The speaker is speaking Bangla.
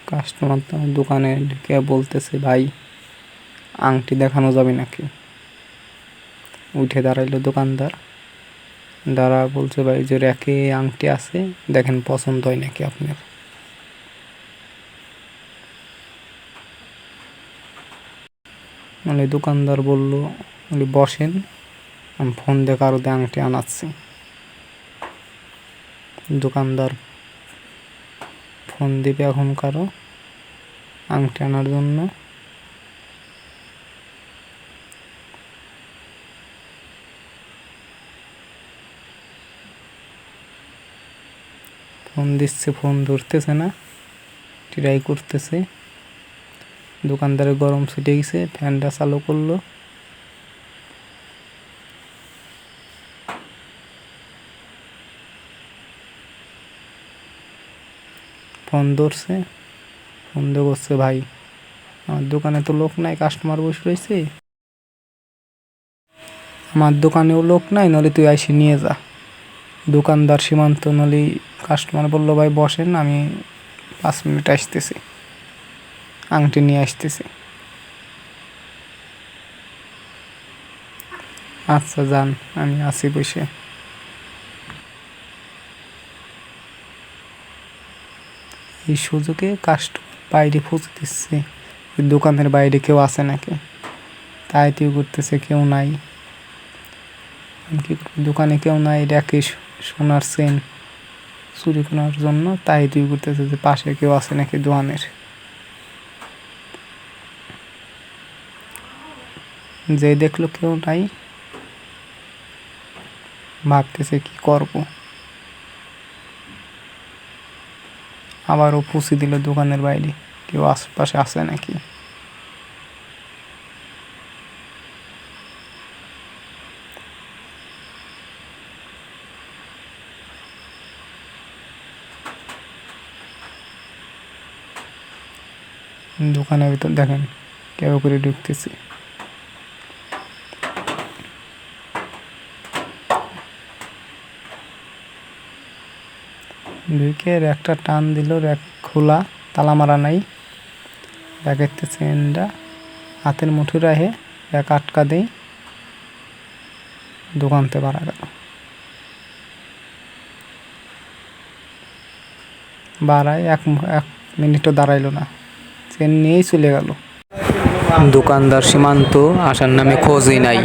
কাস্টমার তো দোকানে ঢুকে বলতেছে, ভাই আংটি দেখানো যাবে নাকি? উঠে দাঁড়াইলো দোকানদার, দাঁড়া বলছে, ভাই যে র্যাকে আংটি আছে, দেখেন পছন্দ হয় নাকি আপনার। মানে দোকানদার বলল, বসেন, আমি ফোন দিয়ে কারোতে আংটি আনাচ্ছি। দোকানদার ফোন দিবে এখন কারো আংটি আনার জন্য। ফোন দিচ্ছে, ফোন ধরতেছে না, ট্রাই করতেছে। দোকানদারের গরম ছুটে গেছে, ফ্যানটা চালু করলো। ফোন ধরছে, ফোন দিয়ে বলছে, ভাই আমার দোকানে তো লোক নাই, কাস্টমার বসে রয়েছে, আমার দোকানেও লোক নাই, নলে তুই আইসি নিয়ে যা। দোকানদার সীমান্ত নলি কাস্টমার বললো, ভাই বসেন, আমি 5 মিনিট আসতেছি, আংটি নিয়ে আসতেছি। আচ্ছা যান, আমি আছি বসে। এই সুযোগে কাস্টমার বাইরে ফুঁসে দিচ্ছে, দোকানের বাইরে কেউ আছে নাকি, তাই তুই করতেছে কেউ নাই। কি দোকানে কেউ নাই, র্যাকে সোনার চেন চুরি করার জন্য, তাই তুই করতেছে যে পাশে কেউ আছে নাকি দোকানের। যে দেখলো কেউ নাই, ভাবতেছে কি করব। আবারও পুষি দিল দোকানের বাইরে, কেউ আশেপাশে আছে নাকি। দোকানের ভিতর দেখেন কেউ করে ঢুকতেছে। ঢুকে একটা টান দিল, র্যাক খোলা, তালা মারা নাই। র্যাকের চেনটা হাতের মুঠো রাখে র্যাক আটকা দেই, দোকানতে পারা গেল। বাড়ায় 1 মিনিটও দাঁড়াইলো না, চেন নিয়েই চলে গেল। দোকানদার সীমান্ত আসার নামে খোঁজই নাই।